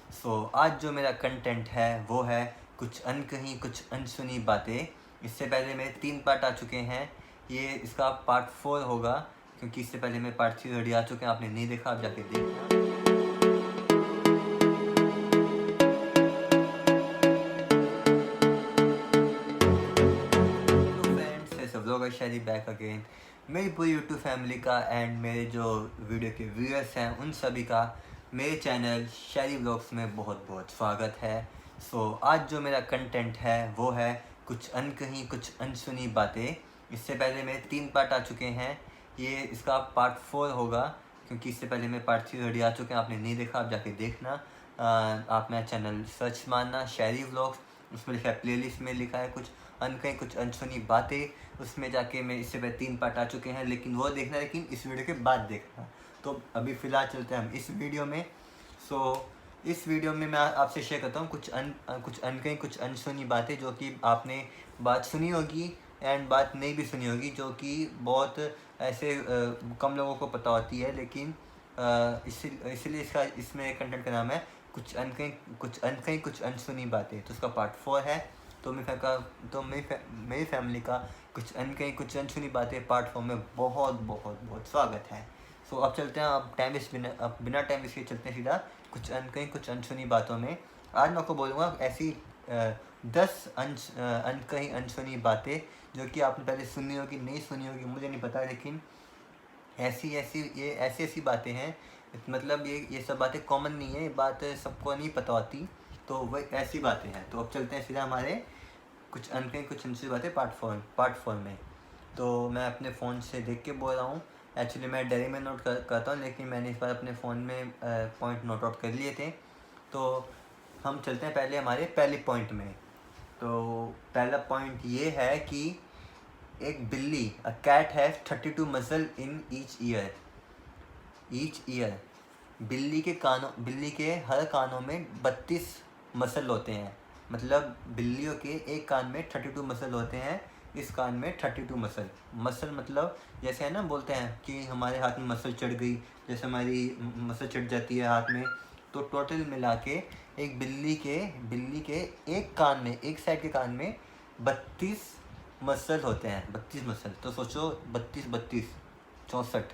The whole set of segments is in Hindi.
आज जो मेरा कंटेंट है वो है कुछ अनकही कुछ अनसुनी बातें। इससे पहले मेरे 3 पार्ट आ चुके हैं। ये इसका पार्ट 4 होगा, क्योंकि इससे पहले मेरे पार्ट 3 ऑलरेडी आ चुके हैं। आपने नहीं देखा, आप जाके देखना। व्लॉगर शायरी बैक अगेन। मेरी पूरी यूट्यूब फैमिली का एंड मेरे जो वीडियो के व्यूअर्स हैं उन सभी का मेरे चैनल शायरी व्लॉग्स में बहुत बहुत स्वागत है। आज जो मेरा कंटेंट है वो है कुछ अनकही कुछ अनसुनी बातें। इससे पहले मेरे 3 पार्ट आ चुके हैं। ये इसका पार्ट 4 होगा, क्योंकि इससे पहले मेरे पार्ट 3 ऑलरेडी आ चुके हैं। आपने नहीं देखा, आप जाके देखना। आप मेरा चैनल सर्च मारना शायरी व्लॉग्स, उसमें लिखा है प्लेलिस्ट में लिखा है कुछ अनकही कुछ अनसुनी बातें। उसमें जाके मैं इससे पहले 3 पार्ट आ चुके हैं, लेकिन वो देखना, लेकिन इस वीडियो के बाद देखना। तो अभी फ़िलहाल चलते हैं हम इस वीडियो में। इस वीडियो में मैं आपसे शेयर करता हूँ कुछ अनकही कुछ अनसुनी बातें, जो कि आपने बात सुनी होगी एंड बात नहीं भी सुनी होगी, जो कि बहुत ऐसे कम लोगों को पता होती है। लेकिन इसीलिए इसमें कंटेंट का नाम है कुछ अनकही कुछ अनसुनी बातें। तो उसका पार्ट 4 है। तो मेरी फैमिली का कुछ अनकही कुछ अनसुनी बातें पार्ट 4 में बहुत बहुत बहुत स्वागत है। अब चलते हैं, अब बिना टाइम वेस्ट किए चलते हैं सीधा कुछ अनकही कुछ अनसुनी बातों में। आज मैं आपको बोलूँगा ऐसी 10 अनकही अनसुनी बातें जो कि आपने पहले सुनी होगी, नहीं सुनी होगी, मुझे नहीं पता, लेकिन ऐसी बातें हैं। मतलब ये सब बातें कॉमन नहीं है, ये बात सबको नहीं पता होती। तो वह ऐसी बातें हैं। तो अब चलते हैं सीधा हमारे कुछ अनकही कुछ अनसुनी बातें पार्ट 4 में। तो मैं अपने फ़ोन से देख के बोल रहा हूँ। एक्चुअली मैं डायरी में नोट करता हूँ, लेकिन मैंने इस बार अपने फ़ोन में पॉइंट नोट आउट कर लिए थे। तो हम चलते हैं पहले हमारे पहले पॉइंट में। तो पहला पॉइंट ये है कि एक बिल्ली, a cat has 32 muscle in each ear. बिल्ली के हर कानों में 32 मसल होते हैं। मतलब बिल्लियों के एक कान में 32 मसल होते हैं, इस कान में 32 मसल मतलब जैसे है ना, बोलते हैं कि हमारे हाथ में मसल चढ़ गई, जैसे हमारी मसल चढ़ जाती है हाथ में। तो टोटल मिला के एक बिल्ली के एक कान में, एक साइड के कान में 32 मसल होते हैं। 32 मसल, तो सोचो 32 64।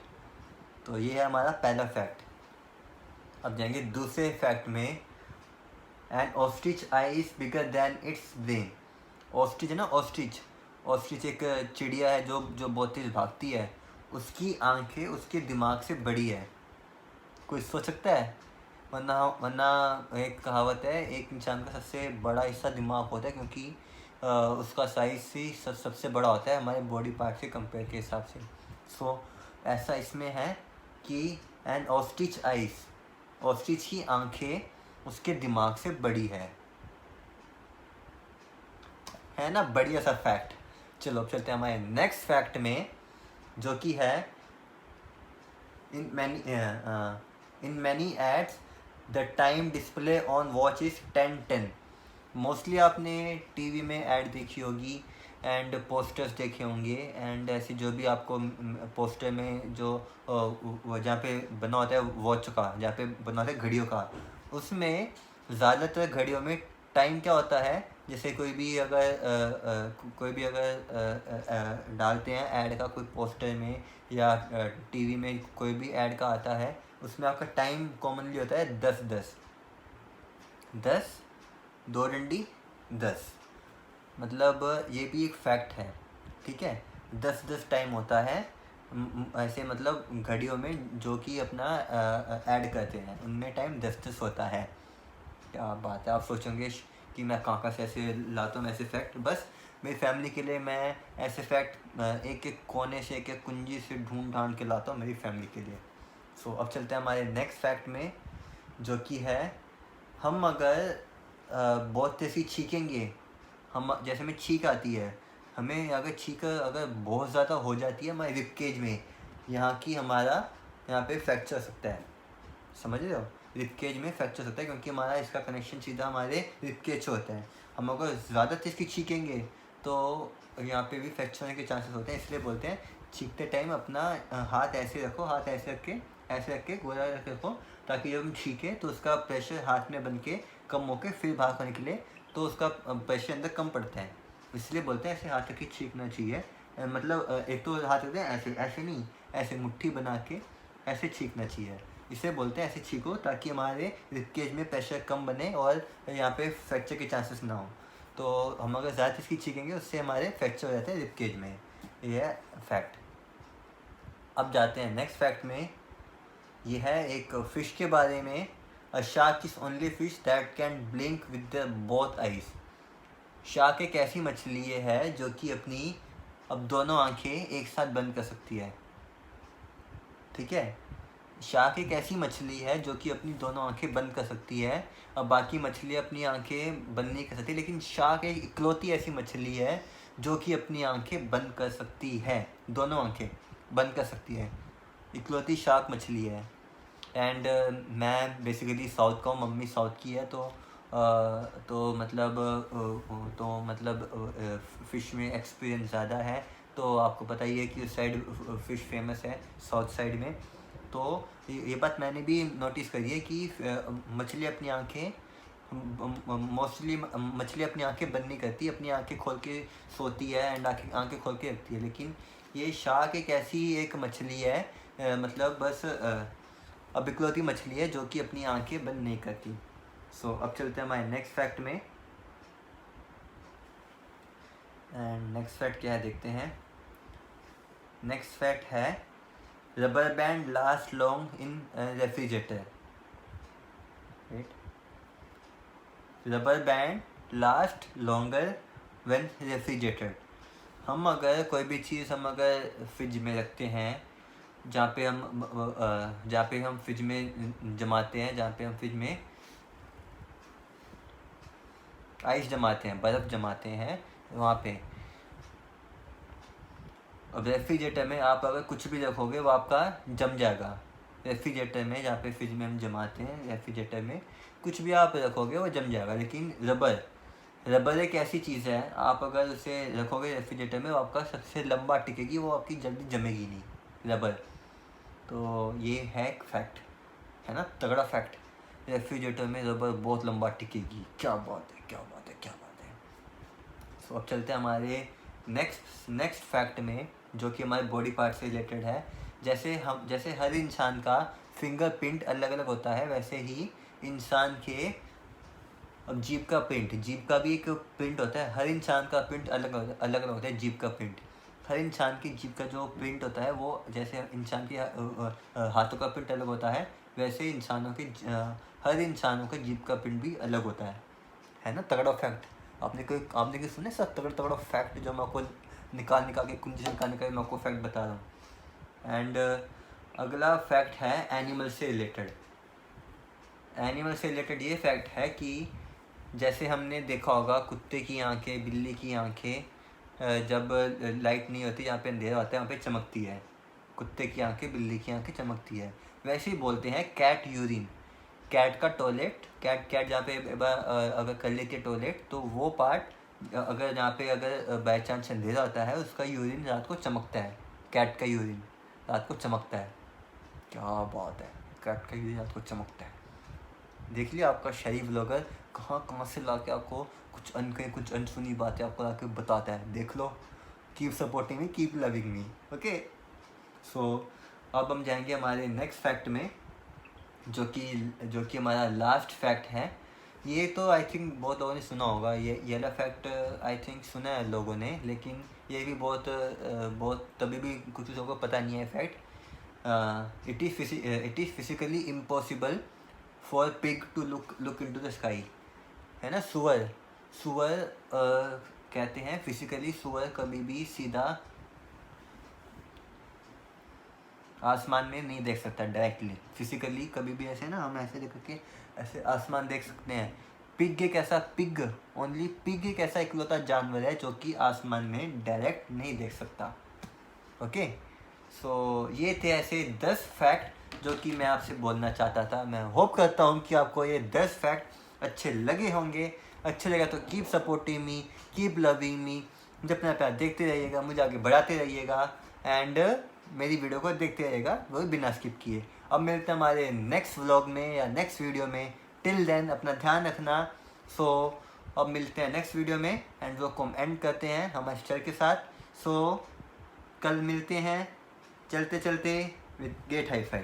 तो ये है हमारा पहला फैक्ट। अब जाएंगे दूसरे फैक्ट में। N ostrich I is bigger than it's brain. Ostrich है ना, ऑस्ट्रिच एक चिड़िया है जो बहुत तेज भागती है। उसकी आंखें उसके दिमाग से बड़ी है। कोई सोच सकता है? वरना एक कहावत है, एक इंसान का सबसे बड़ा हिस्सा दिमाग होता है, क्योंकि उसका साइज़ ही सबसे बड़ा होता है हमारे बॉडी पार्ट से कंपेयर के हिसाब से। ऐसा इसमें है कि एन ऑस्ट्रिच की आंखें उसके दिमाग से बड़ी है ना, बढ़िया सा फैक्ट। चलो अब चलते हैं हमारे नेक्स्ट फैक्ट में, जो कि है in many ads the time display on watch is 10:10। Mostly आपने टीवी में ऐड देखी होगी एंड पोस्टर्स देखे होंगे, एंड ऐसे जो भी आपको पोस्टर में जो जहाँ पे बना होता है वॉच का, जहाँ पे बना होता है घड़ियों का, उसमें ज़्यादातर घड़ियों में टाइम क्या होता है, जैसे कोई भी अगर डालते हैं ऐड का, कोई पोस्टर में या टीवी में कोई भी ऐड का आता है, उसमें आपका टाइम कॉमनली होता है 10 2 डंडी 10। मतलब ये भी एक फैक्ट है, ठीक है। 10 टाइम होता है ऐसे, मतलब घड़ियों में जो कि अपना ऐड करते हैं, उनमें टाइम 10 होता है। क्या बात है, आप सोचेंगे कि मैं कहाँ से ऐसे लाता हूँ ऐसे फैक्ट। बस मेरी फैमिली के लिए मैं ऐसे फैक्ट एक एक कोने से, एक एक कुंजी से ढूंढ ढांड के लाता हूँ मेरी फैमिली के लिए। अब चलते हैं हमारे नेक्स्ट फैक्ट में, जो कि है हम अगर बहुत तेज़ी छींकेंगे, हम जैसे में छींक आती है, हमें अगर छींक अगर बहुत ज़्यादा हो जाती है हमारे रिब केज में, यहाँ पे फ्रैक्चर हो सकता है। समझ रहे हो? रिब केज में फ्रैक्चर हो सकता है, क्योंकि हमारा इसका कनेक्शन सीधा हमारे रिब केज से होता है। हम अगर ज़्यादा तेज़ की छींकेंगे तो यहाँ पे भी फ्रैक्चर होने के चांसेस होते हैं। इसलिए बोलते हैं छींकते टाइम अपना हाथ ऐसे रखो, हाथ ऐसे रख के गोला रख रखो, ताकि जब हम छींके तो उसका प्रेशर हाथ में बन के कम होके फिर बाहर को निकले, तो उसका प्रेशर अंदर कम पड़ता है। इसलिए बोलते हैं ऐसे हाथ रख के छींकना चाहिए। मतलब एक तो हाथ रखते हैं ऐसे, ऐसे नहीं, ऐसे मुट्ठी बना के ऐसे छींकना चाहिए। इसे बोलते हैं ऐसे छींको, ताकि हमारे रिबकेज में प्रेशर कम बने और यहाँ पे फ्रैक्चर के चांसेस ना हो। तो हम अगर ज़्यादा इसकी छींकेंगे उससे हमारे फ्रैक्चर हो जाते हैं रिबकेज में। ये है फैक्ट। अब जाते हैं नेक्स्ट फैक्ट में। ये है एक फ़िश के बारे में। A shark is only fish that can blink with the both eyes. Shark एक ऐसी मछली है जो कि अपनी अब दोनों आंखें एक साथ बंद कर सकती है। ठीक है, शार्क एक ऐसी मछली है जो कि अपनी दोनों आंखें बंद कर सकती है। अब बाकी मछलियाँ अपनी आंखें बंद नहीं कर सकती, लेकिन शार्क एक इकलौती ऐसी मछली है जो कि अपनी आंखें बंद कर सकती है, दोनों आंखें बंद कर सकती है। इकलौती शार्क मछली है। एंड मैं बेसिकली साउथ का हूँ, मम्मी साउथ की है, तो मतलब फ़िश में एक्सपीरियंस ज़्यादा है। तो आपको पता ही है कि उस साइड फ़िश फेमस है, साउथ साइड में। तो ये बात मैंने भी नोटिस करी है कि मछली अपनी आंखें मोस्टली मछली अपनी आंखें बंद नहीं करती, अपनी आंखें खोल के सोती है एंड आंखें खोल के रखती है। लेकिन ये शार्क एक ऐसी एक मछली है, मतलब बस अब इकलौती मछली है जो कि अपनी आंखें बंद नहीं करती। सो अब चलते हैं हमारे नेक्स्ट फैक्ट में। एंड नेक्स्ट फैक्ट क्या है देखते हैं। नेक्स्ट फैक्ट है rubber band last long in refrigerator. Right, rubber band last longer when refrigerated. हम अगर कोई भी चीज़ हम अगर फ्रिज में रखते हैं, जहाँ पे हम फ्रिज में जमाते हैं, जहाँ पे हम फ्रिज में आइस जमाते हैं, बर्फ़ जमाते हैं, वहाँ पे अब रेफ्रिजरेटर में आप अगर कुछ भी रखोगे वो आपका जम जाएगा। रेफ्रिजरेटर में, जहाँ पे फ्रिज में हम जमाते हैं, रेफ्रिजरेटर में कुछ भी आप रखोगे वो जम जाएगा। लेकिन रबर एक ऐसी चीज़ है, आप अगर उसे रखोगे रेफ्रिजरेटर में वो आपका सबसे लंबा टिकेगी, वो आपकी जल्दी जमेगी नहीं, रबर। तो ये है एक फैक्ट, है ना, तगड़ा फैक्ट। रेफ्रिजरेटर में रबर बहुत लंबा टिकेगी। क्या बात है, क्या बात है, क्या बात है। तो अब चलते हैं हमारे नेक्स्ट फैक्ट में, जो कि हमारे बॉडी पार्ट से रिलेटेड है। जैसे हर इंसान का फिंगरप्रिंट अलग अलग होता है, वैसे ही इंसान के अब जीभ का भी एक प्रिंट होता है। हर इंसान का प्रिंट अलग अलग होता है, जीभ का प्रिंट। हर इंसान की जीभ का जो प्रिंट होता है वो, जैसे इंसान के हाथों का प्रिंट अलग होता है, वैसे हर इंसानों का जीभ का प्रिंट भी अलग होता है ना। तगड़ा फैक्ट। आपने कोई सुने सब तगड़ा फैक्ट जो मैं आपको निकाल के कुंजी से निकाल मैं आपको फैक्ट बता रहा हूँ। एंड अगला फैक्ट है एनिमल से रिलेटेड ये फैक्ट है कि जैसे हमने देखा होगा कुत्ते की आंखें, बिल्ली की आंखें जब लाइट नहीं होती, जहाँ पे अंधेरा होता है वहाँ पे चमकती है। कुत्ते की आंखें, बिल्ली की आंखें चमकती है। वैसे ही बोलते हैं कैट यूरिन, कैट का टॉयलेट, कैट जहाँ पे अगर कर लेती है टॉयलेट, तो वो पार्ट अगर जहाँ पे अगर बाई चांस अंधेरा होता है, उसका यूरिन रात को चमकता है। कैट का यूरिन रात को चमकता है। क्या बात है, कैट का यूरिन रात को चमकता है। देख लिया, आपका शरीफ ब्लॉगर कहाँ से ला के आपको कुछ अनसुनी बातें आपको ला के बताता है। देख लो। Keep supporting me, keep loving me. Okay, so अब हम जाएंगे हमारे नेक्स्ट फैक्ट में, जो कि हमारा लास्ट फैक्ट है। ये तो आई थिंक बहुत लोगों ने सुना होगा, ये वाला फैक्ट आई थिंक सुना है लोगों ने, लेकिन ये भी बहुत तभी भी कुछ लोगों को पता नहीं है fact. It is physically impossible for pig to look into the sky. है ना, सुअर कहते हैं फिजिकली सुअर कभी भी सीधा आसमान में नहीं देख सकता डायरेक्टली, फिजिकली कभी भी। ऐसे ना हम ऐसे देख के ऐसे आसमान देख सकते हैं। पिग एक ऐसा इकलौता जानवर है जो कि आसमान में डायरेक्ट नहीं देख सकता। ओके, सो ये थे ऐसे 10 फैक्ट जो कि मैं आपसे बोलना चाहता था। मैं होप करता हूँ कि आपको ये 10 फैक्ट अच्छे लगे होंगे। अच्छे लगा तो keep supporting me, keep loving मी। जब अपना प्यार देखते रहिएगा, मुझे आगे बढ़ाते रहिएगा। एंड मेरी वीडियो को देखते रहेगा, वो भी बिना स्किप किए। अब मिलते हैं हमारे नेक्स्ट व्लॉग में या नेक्स्ट वीडियो में। टिल देन अपना ध्यान रखना। सो अब मिलते हैं नेक्स्ट वीडियो में एंड व्लॉग को हम एंड करते हैं हमारे स्टार के साथ। सो कल मिलते हैं चलते चलते विद गेट हाई फाई।